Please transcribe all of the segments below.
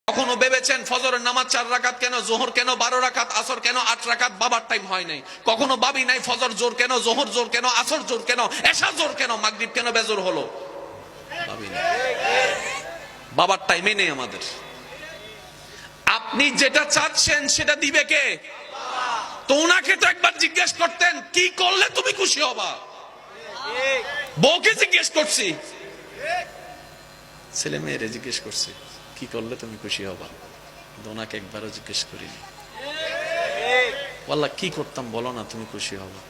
কখনো ভেবেছেন ফজরের নামাজ 4 রাকাত কেন, জোহর কেন 12 রাকাত, আসর কেন 8 রাকাত? বাবার টাইম হয় নাই। কখনো ভাবি নাই ফজর জোর কেন, জোহর জোর কেন, আসর জোর কেন, এশা জোর কেন, মাগরিব কেন বেজোর হলো? ভাবি নাই। বাবার টাইমে নেই আমাদের। আপনি যেটা চাচ্ছেন সেটা দিবে কে? তো উনাকে তো একবার জিজ্ঞেস করতেন কি করলে তুমি খুশি হবা। বউকে জিজ্ঞেস করছি, ছেলে মেয়েরে জিজ্ঞেস করছি কি করলে তুমি খুশি হবা, ওনাকে একবারও জিজ্ঞেস করিনি। আল্লাহ কি করতাম বলো না তুমি খুশি হবা।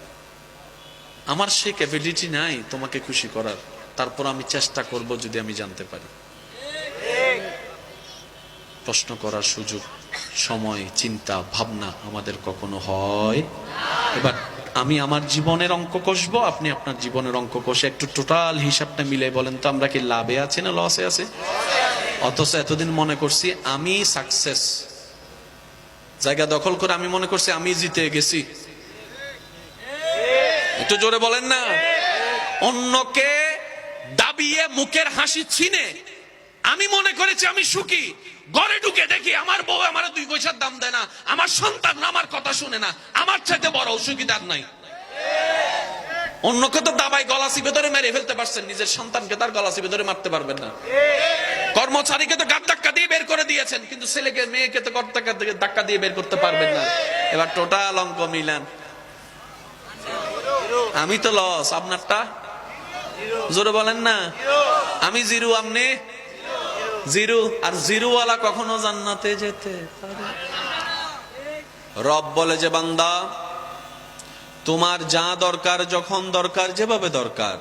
আমার সেই ক্যাপাবিলিটি নাই তোমাকে খুশি করার, তারপর আমি চেষ্টা করব যদি আমি জানতে পারি। প্রশ্ন করার সুযোগ, সময়, চিন্তা, ভাবনা আমাদের কখনো হয়। এবার আমি আমার জীবনের অঙ্ক কষবো, আপনি আপনার জীবনের অঙ্ক কষে একটু টোটাল হিসাবটা মিলে বলেন তো আমরা কি লাভে আছি না লসে আছি? অথচ এতদিন মনে করছি আমি সাকসেস, জায়গা দখল করে আমি মনে করছি আমি জিতে গেছি। একটু জোরে বলেন না। অন্যকে দাবিয়ে মুখের হাসি ছিনে আমি মনে করেছি আমি সুখী। ঘরে ঢুকে দেখি আমার বউ আমার 2 পয়সার দাম দেয় না, আমার সন্তান আমার কথা শুনে না, আমার চাইতে বড় অসুবিধার নাই। অন্যকে তো দাবাই গলা চিপে ধরে মেরে ফেলতে পারছেন, নিজের সন্তানকে তার গলা চিপে ধরে মারতে পারবেন না। কর্মচারীকে তো গাদ ধাক্কা দিয়ে বের করে দিয়েছেন, কিন্তু ছেলেকে মেয়েকে তো ধাক্কা দিয়ে বের করতে পারবেন না। এবার টোটাল অঙ্ক মিলান, আমি তো লস, আপনারটা জোরে বলেন না। আমি জিরো, আপনি জিরো। আর জিরোওয়ালা কখনো জান্নাতে যেতে পারে? রব বলে যে বান্দা তোমার যা দরকার, যখন দরকার, যেভাবে দরকার,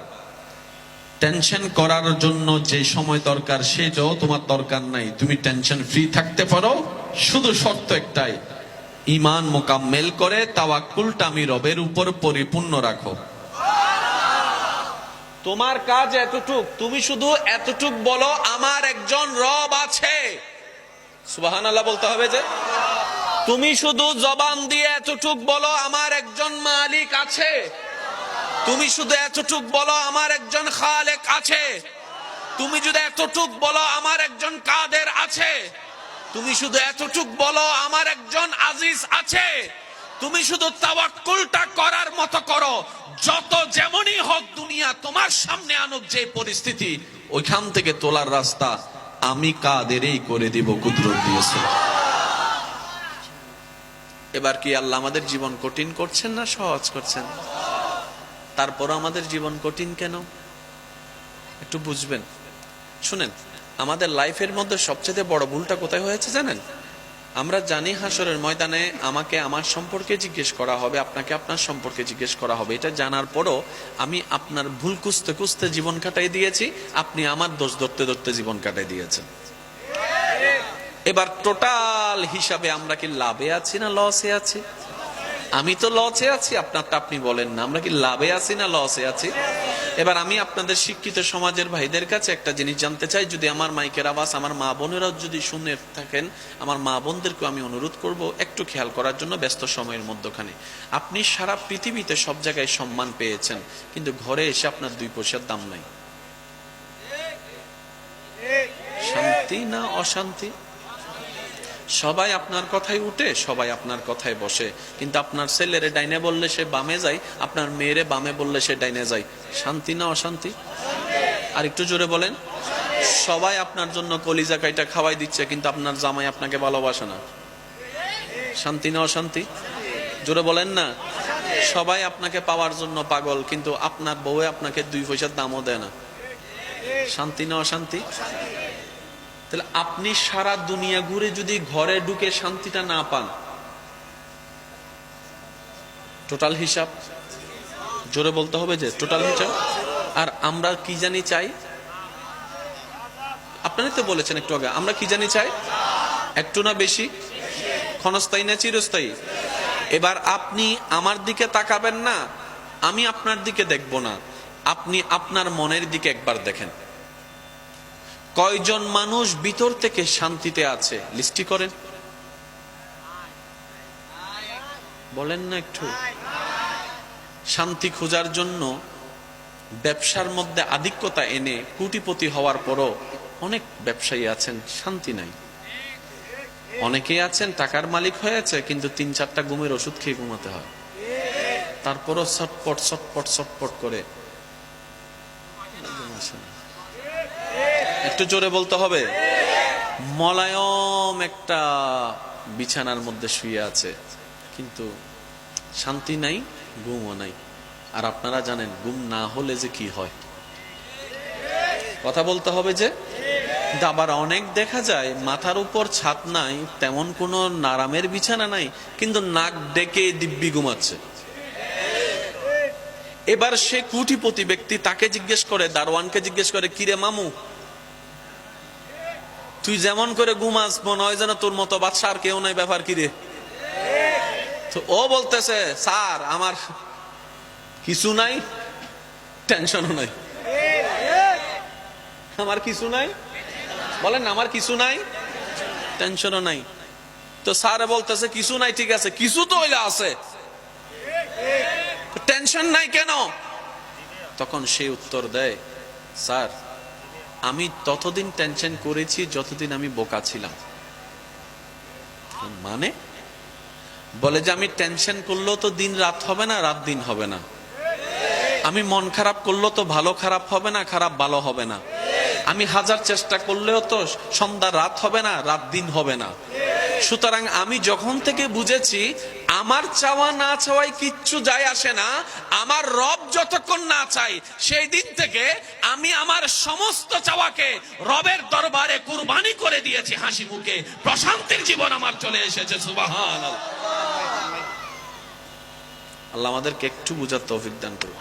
টেনশন করার জন্য যে সময় দরকার সেটাও তোমার দরকার নাই, তুমি টেনশন ফ্রি থাকতে পারো। শুধু শর্ত একটাই, ঈমান মোকাম্মেল করে তাওয়াক্কুলটা আমি রবের উপর পরিপূর্ণ রাখো। তোমার কাজ এতটুক, তুমি শুধু এতটুক বলো আমার একজন রব আছে। সুবহানাল্লাহ বলতে হবে যে তুমি শুধু জবান দিয়ে এতটুক বলো আমার একজন মালিক আছে। তুমি শুধু এতটুক বলো আমার একজন খালেক আছে। তুমি যদি এতটুক বলো আমার একজন কাদের আছে। তুমি শুধু এতটুক বলো আমার একজন আজিজ আছে। তুমি শুধু তাওয়াক্কুলটা করার মতো করো। যত যেমনই হোক দুনিয়া তোমার সামনে আনুক যে পরিস্থিতি, ওইখান থেকে তোলার রাস্তা আমি কাদেরই করে দিব, কুদরত দিয়েছে। এবার কি আল্লাহ আমাদের জীবন কঠিন করছেন না সহজ করছেন? তারপর আমাদের জীবন কঠিন কেন একটু বুঝবেন। শুনেন, আমাদের লাইফের মধ্যে সবচেয়ে বড় ভুলটা কোথায় হয়েছে জানেন? আমরা জানি হাসরের ময়দানে আমাকে আমার সম্পর্কে জিজ্ঞেস করা হবে, আপনাকে আপনার সম্পর্কে জিজ্ঞেস করা হবে। এটা জানার পরও আমি আপনার ভুল খুঁজতে খুঁজতে জীবন কাটাই দিয়েছি, আপনি আমার দোষ ধরতে ধরতে জীবন কাটাই দিয়েছেন। এবার টোটাল হিসাবে আমরা কি লাভে আছি না লসে আছি? আমি তো লসে আছি, আপনারটা আপনি বলেন না, আমরা কি লাভে আছি না লসে আছি? এবার আমি আপনাদের শিক্ষিত সমাজের ভাইদের কাছে একটা জিনিস জানতে চাই, যদি আমার মাইকের আওয়াজ আমার মা বোনেরাও যদি শুনে থাকেন, আমার মা বোনদেরকে আমি অনুরোধ করব একটু খেয়াল করার জন্য। ব্যস্ত সময়ের মধ্যখানে আপনি সারা পৃথিবীতে সব জায়গায় সম্মান পেয়েছেন, কিন্তু ঘরে এসে আপনার 2 পয়সার দাম নাই। শান্তি না অশান্তি? সবাই আপনার কথাই উঠে, সবাই আপনার কথায় বসে, কিন্তু আপনার ছেলেরে ডাইনে বললে সে বামে যায়, আপনার মেয়েরে বামে বললে সে ডাইনে যায়। শান্তি না অশান্তি? আর একটু জোরে বলেন। সবাই আপনার জন্য কলিজা কাইটা খাওয়াই দিচ্ছে, কিন্তু আপনার জামাই আপনাকে ভালোবাসে না। শান্তি না অশান্তি? জোরে বলেন না। সবাই আপনাকে পাওয়ার জন্য পাগল, কিন্তু আপনার বউ আপনাকে 2 পয়সার দামও দেয় না। শান্তি না অশান্তি? তাহলে আপনি সারা দুনিয়া ঘুরে যদি ঘরে ঢুকে শান্তিটা না পান, টোটাল হিসাব জোরে বলতে হবে যে টোটাল হিসাব। আর আমরা কি জানি চাই? আপনারাই তো বলেছেন একটু আগে, আমরা কি জানি চাই? একটু না বেশি? ক্ষণস্থায়ী না চিরস্থায়ী? এবার আপনি আমার দিকে তাকাবেন না, আমি আপনার দিকে দেখব না, আপনি আপনার মনের দিকে একবার দেখেন। কয়জন মানুষ ভিতর থেকে শান্তিতে আছে লিস্টি করেন, বলেন না একটু। শান্তি খোঁজার জন্য ব্যবসার মধ্যে আধিক্যতা এনে কোটিপতি হওয়ার পরও অনেক ব্যবসায়ী আছেন শান্তি নাই। অনেকেই আছেন টাকার মালিক হয়েছে, কিন্তু 3-4টা ঘুমের ওষুধ খেয়ে ঘুমাতে হয়, তারপরও ছটপট ছটপট ছটপট করে ঘুম আসে না। একটু জোরে বলতে হবে। মলায়ম একটা বিছানার মধ্যে শুয়ে আছে, কিন্তু শান্তি নাই, ঘুমও নাই। আর আপনারা জানেন ঘুম না হলে যে কি হয়, কথা বলতে হবে যে। কিন্তু আবার অনেক দেখা যায় মাথার উপর ছাদ নাই, তেমন কোনো আরামের বিছানা নাই, কিন্তু নাক ডেকে দিব্যি ঘুমাচ্ছে। এবার সে কোটিপতি ব্যক্তি, তাকে জিজ্ঞেস করে, দারোয়ানকে জিজ্ঞেস করে, কিরে মামু, তুই যেমন করে ঘুমাস মনে হয় যেন তোর মতো বাদশা আর কেউ নাই, ব্যাপার কিরে? তো ও বলতেছে, স্যার আমার কিছু নাই, টেনশনও নাই। আমার কিছু নাই, বলেন আমার কিছু নাই, টেনশনও নাই। তো স্যার বলতেছে, কিছু নাই ঠিক আছে, কিছু তো হইলে আছে, টেনশন নাই কেন? তখন সে উত্তর দেয়, স্যার আমি ততদিন টেনশন করেছি যতদিন আমি বোকা ছিলাম। মানে? বলে যে আমি টেনশন করলেও তো দিন রাত হবে না, রাত দিন হবে না। আমি মন খারাপ করলেও তো ভালো খারাপ হবে না, খারাপ ভালো হবে না। আমি হাজার চেষ্টা করলেও তো সন্ধ্যা রাত হবে না, রাত দিন হবে না। সুতরাং আমি যখন থেকে বুঝেছি আমার চাওয়া না চাওয়ায় কিচ্ছু যায় আসে না, আমার রব যতক্ষণ না চাই, সেই দিন থেকে আমি আমার সমস্ত চাওয়াকে রবের দরবারে কুরবানি করে দিয়েছি হাসি মুখে। প্রশান্তির জীবন আমার চলে এসেছে। সুবহানাল্লাহ। আল্লাহ আমাদেরকে একটু বুঝার তৌফিক দান করুন।